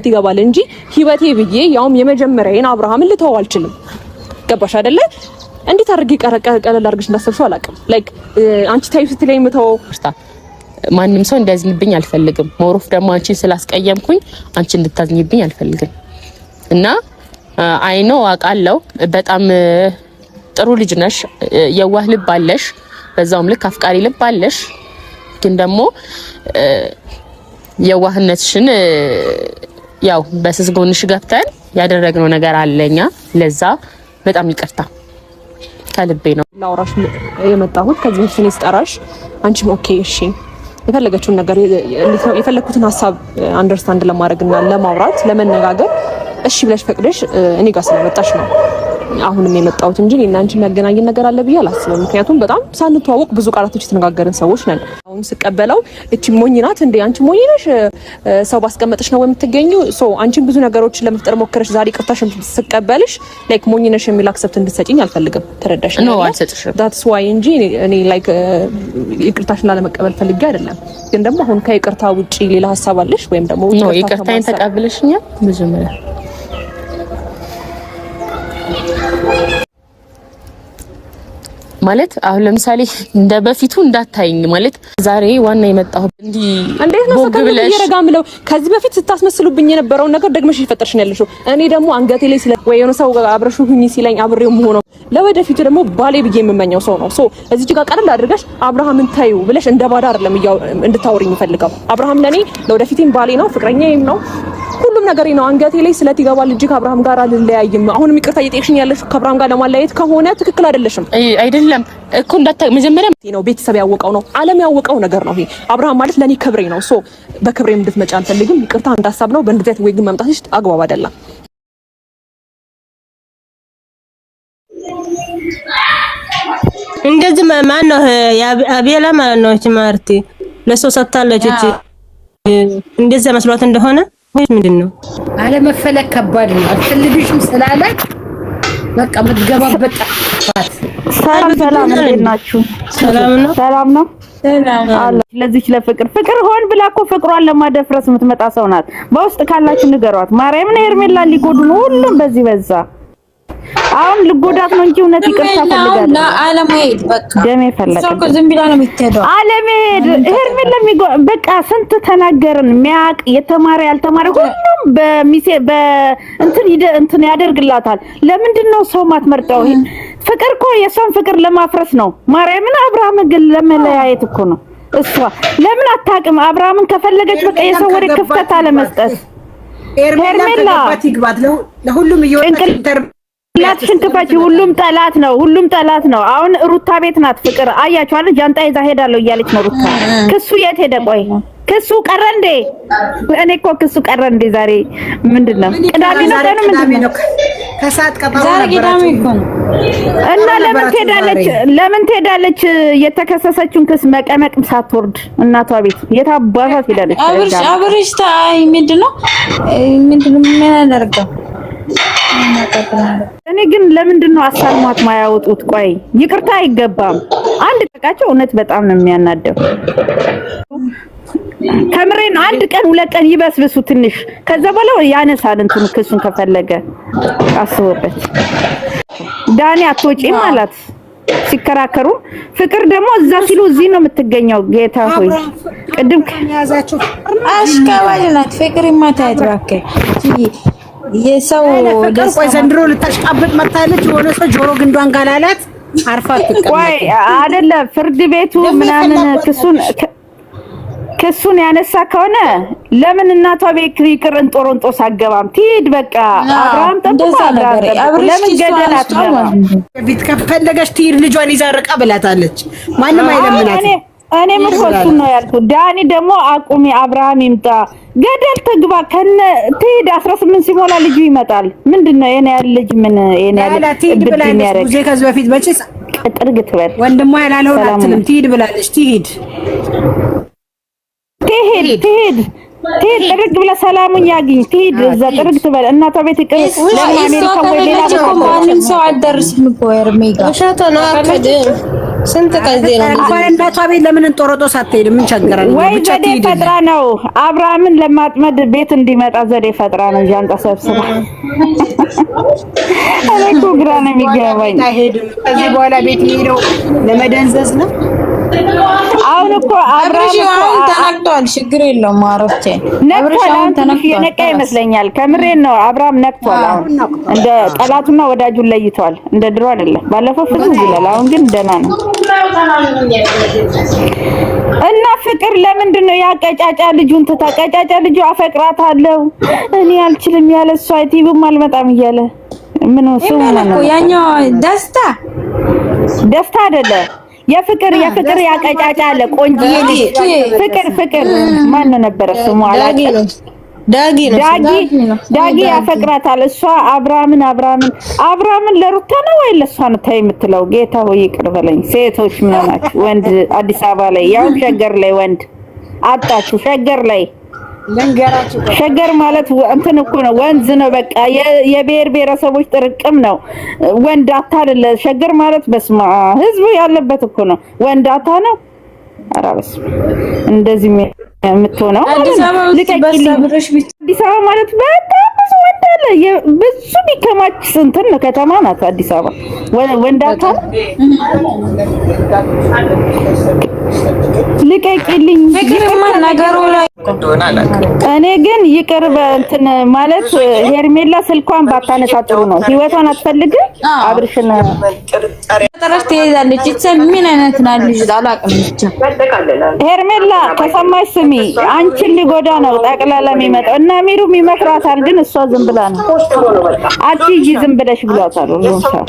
ይገባል እንጂ ህይወቴ ብዬ ያውም የመጀመሪያዬን አብርሃምን ልተው አልችልም። ገባሽ አይደለ? እንዴት አድርጌ ቀለል አድርገሽ እንዳሰብሽው አላውቅም። ላይክ አንቺ ታዩ ስትለኝ ምተው ማንም ሰው እንዲያዝንብኝ አልፈልግም። ሞሮፍ ደግሞ አንቺ ስላስቀየምኩኝ አንቺ እንድታዝኝብኝ አልፈልግም። እና አይኖ አውቃለሁ በጣም ጥሩ ልጅ ነሽ፣ የዋህ ልብ አለሽ፣ በዛውም ልክ አፍቃሪ ልብ አለሽ። ግን ደግሞ የዋህነትሽን ያው በስስ ጎንሽ ገብተን ያደረግነው ነገር አለኛ። ለዛ በጣም ይቅርታ ከልቤ ነው ላውራሽ የመጣሁት። ከዚህ ምስኔ ስጠራሽ አንቺም ኦኬ እሺ የፈለገችውን ነገር የፈለኩትን ሐሳብ አንደርስታንድ ለማድረግና ለማውራት ለመነጋገር እሺ ብለሽ ፈቅደሽ እኔ ጋር ስለመጣሽ ነው አሁንም የመጣሁት እንጂ እኔና አንቺ የሚያገናኝን ነገር አለ ብዬ አላስብም። ምክንያቱም በጣም ሳንተዋወቅ ብዙ ቃላቶች የተነጋገርን ሰዎች ነን። አሁን ስቀበለው እቺ ሞኝ ናት እንዴ አንቺ ሞኝ ነሽ ሰው ባስቀመጥሽ ነው የምትገኙ ሶ አንቺን ብዙ ነገሮችን ለመፍጠር ሞከረሽ ዛሬ ቅርታሽን ስቀበልሽ ላይክ ሞኝ ነሽ የሚል አክሰፕት እንድትሰጪኝ አልፈልግም። ተረዳሽ ነው አልሰጥሽም። that's why እንጂ እኔ ላይክ ይቅርታሽን ላለመቀበል ፈልጌ አይደለም። ግን ደግሞ አሁን ከይቅርታ ውጪ ሌላ ሐሳብ አለሽ ወይም ደግሞ ይቅርታዬን ተቀበለሽኛል መጀመሪያ ማለት አሁን ለምሳሌ እንደ በፊቱ እንዳታይኝ ማለት ዛሬ ዋና የመጣው እንዴት ነው ሰከንድ እየረጋምለው ከዚህ በፊት ስታስመስሉብኝ የነበረው ነገር ደግመሽ ይፈጠርሽ ነው ያለሽው። እኔ ደግሞ አንገቴ ላይ ስለ ወይ የሆነ ሰው አብረሹ ሁኚ ሲለኝ አብሬው መሆነው ለወደፊቱ ደግሞ ባሌ ብዬ የምመኘው ሰው ነው። ሶ እዚህ ጋር ቀለል አድርገሽ አብርሃምን ታዩ ብለሽ እንደ ባዳ አይደለም እንድታወሪኝ ፈልገው። አብርሃም ለኔ ለወደፊትም ባሌ ነው፣ ፍቅረኛዬም ነው፣ ሁሉም ነገሬ ነው። አንገቴ ላይ ስለት ይገባል እንጂ ከአብርሃም ጋር አልለያይም። አሁንም ይቅርታ እየጠየቅሽኝ ያለሽ ከአብርሃም ጋር ለማለያየት ከሆነ ትክክል አይደለሽም። አይደለም እኮ መጀመሪያ ነው ቤተሰብ ያወቀው ነው ዓለም ያወቀው ነገር ነው። ይሄ አብርሃም ማለት ለኔ ክብሬ ነው። ሶ በክብሬ እንድትመጪ አልፈልግም። ይቅርታ እንዳሳብ ነው። በእንደዚህ አይነት ወይ ግን መምጣትሽ አግባብ አይደለም። እንደዚህ ማን ነው አቤላ ማለት ነው ማርቲ ለሰው ሰጣለች እቺ እንደዚህ መስሏት እንደሆነ ወይስ ምንድነው? አለመፈለግ ከባድ ነው። አልፈልግሽም ስላላት በቃ ምትገባበት ጣፋት። ሰላም እንዴት ናችሁ? ሰላም ነው። ለዚች ለፍቅር ሆን ብላ እኮ ፍቅሯን ለማደፍረስ የምትመጣ ሰው ናት። በውስጥ ካላችሁ ንገሯት። ማርያምን ሄርሜላ ሊጎዱ ነው ሁሉም በዚህ በዛ። አሁን ልጎዳት ነው እንጂ እውነት ይቅርታ ፈልጋለሁ። አለመሄድ በቃ ደሜ ፈለገ። ሰው ዝም ብላ ነው የምትሄደው። አለመሄድ ሄርሜላ በቃ ስንት ተናገርን። ሚያቅ የተማረ ያልተማረ ሁሉም እንትን ያደርግላታል። ለምንድን ነው ሰው ማትመርጠው? ፍቅር እኮ የሷን ፍቅር ለማፍረስ ነው። ማርያምን አብርሃም ግን ለመለያየት እኮ ነው። እሷ ለምን አታውቅም? አብርሃምን ከፈለገች በቃ የሰው ወደ ክፍተት አለመስጠት። ሄርሜላ ለሁሉም ይወጣ ላትሽን ክፈች። ሁሉም ጠላት ነው። አሁን ሩታ ቤት ናት ፍቅር አያችሁ አይደል? ጃንጣ ይዛ ሄዳለሁ እያለች ነው ሩታ። ክሱ የት ሄደ? ቆይ ክሱ ቀረ እንዴ? እኔ እኮ ክሱ ቀረ እንዴ? ዛሬ ምንድነው? ቅዳሜ ነው ቀኑ ምንድነው? ከሰዓት ቀጠሮ ነበር እና ለምን ትሄዳለች? የተከሰሰችውን ክስ መቀመቅ ሳትወርድ እናቷ ቤት የታባቷ ትሄዳለች? አብርሽ ታይ ምንድነው ምን ያደርጋል? እኔ ግን ለምንድን ነው አሳልሟት ማያወጡት? ቆይ ይቅርታ አይገባም። አንድ ተቃቸው እውነት በጣም ነው የሚያናደው። ከምሬ ነው። አንድ ቀን ሁለት ቀን ይበስብሱ ትንሽ፣ ከዛ በኋላ ያነሳል እንትኑ ክሱን ከፈለገ አስቦበት። ዳኒ አትወጪም አላት ሲከራከሩ። ፍቅር ደግሞ እዛ ሲሉ እዚህ ነው የምትገኘው። ጌታ ሆይ ቅድም ያዛችሁ አሽካባጅ ናት ፍቅር ማታየት ባከ የሰው ቆይ ዘንድሮ ልታሽቃብጥ መጣለች። የሆነ ሰው ጆሮ ግንዷን ጋላላት አርፋ ትቀመጥ። ቆይ አይደለ ፍርድ ቤቱ ምናምን ክሱን ያነሳ ከሆነ ለምን እናቷ ቤት ይቅር እንጦሮንጦስ አገባም ትሄድ በቃ አብርሃም ጠብቆ ለምን ገደላት? ቤት ከፈለገች ትሄድ ልጇን ይዛርቃ ብላታለች። ማንም አይለምናት። እኔ ምትወስኑ ነው ያልኩት። ዳኒ ደግሞ አቁሚ አብርሃም ይምጣ ገደል ትግባ ከነ ትሄድ 18 ሲሞላ ልጁ ይመጣል። ምንድነው የኔ ያለ ልጅ ምን የኔ ያለ ትሄድ ብላለች። ብዙ ከዚህ በፊት መቼስ ጥርግ ትበል ወንድሟ ያላለው አትልም። ትሄድ ብላለች። ትሄድ ጥርግ ብላ ሰላሙን ያግኝ። ትሄድ እዛ ጥርግ ትበል እናቷ ቤት ይቅር። ለምን አሜሪካ ወይ ሌላ ማንም ሰው አደርስም እኮ ኤርሜጋ ሻታ ነው አከደ ስንት ቀን ነው እናቷ ቤት ለምን እንጦሮጦስ አትሄድም? ምን ቸገራል? ወይ ዘዴ ፈጥራ ነው አብርሃምን ለማጥመድ ቤት እንዲመጣ ዘዴ ፈጥራ ነው ጃንጣ ሰብስባ። አለኩ ግራ ነው የሚገባኝ። ከዚህ በኋላ ቤት ሄደው ለመደንዘዝ ነው። አሁን እኮ አብርሃም ተነቅቷል። ችግር የለውም ማሮቼ ነቅቷል። አሁን ትንሽ የነቃ ይመስለኛል። ከምሬን ነው። አብርሃም ነቅቷል። አሁን እንደ ጠላቱና ወዳጁን ለይቷል። እንደ ድሮ አይደለም። ባለፈው ፍዝዝ ይላል። አሁን ግን ደህና ነው። እና ፍቅር ለምንድን ነው ያቀጫጫ ልጁን ትታ? ቀጫጫ ልጁ አፈቅራታለሁ እኔ አልችልም ያለ እሷ አይቲብም አልመጣም እያለ ምን ነው እሱ ነው ያኛው ደስታ አይደለ? የፍቅር ያቀጫጫ አለ። ቆንጆዬ ልጅ ፍቅር ማን ነበር ስሙ? አላውቅም። ዳጊ ያፈቅራታል። እሷ አብርሃምን ለሩታ ነው ወይ ለሷ ነው ታይ የምትለው? ጌታ ሆይ ይቅር በለኝ። ሴቶች ምን ሆናችሁ? ወንድ አዲስ አበባ ላይ ያው ሸገር ላይ ወንድ አጣችሁ። ሸገር ማለት እንትን እኮ ነው፣ ወንዝ ነው። በቃ የብሔር ብሔረሰቦች ጥርቅም ነው። ወንድ አታ አይደለ ሸገር ማለት። በስማ ህዝቡ ያለበት እኮ ነው። ወንድ አታ ነው። ኧረ በስማ እንደዚህ የምትሆነው አዲስ አበባ ማለት በጣም ብዙ ወንድ አለ። ብዙ ቢከማች እንትን ነው፣ ከተማ ናት አዲስ አበባ። ወንድ አታ ልቀቂልኝ ነገሩ ላይ እኔ ግን ይቅር እንትን ማለት ሄርሜላ ስልኳን ባታነሳ ጥሩ ነው። ህይወቷን አትፈልግም። አብርሽን ተረፍ ትይዛለች። ምን አይነት ናት ልጅ አላውቅም። ብቻ ሄርሜላ ከሰማሽ ስሚ፣ አንቺን ሊጎዳ ነው ጠቅላላ የሚመጣው እና ሚሩም ይመክራታል። ግን እሷ ዝም ብላ ነው አትይጂ ዝም ብለሽ ብሏታል ሁሉም ሰው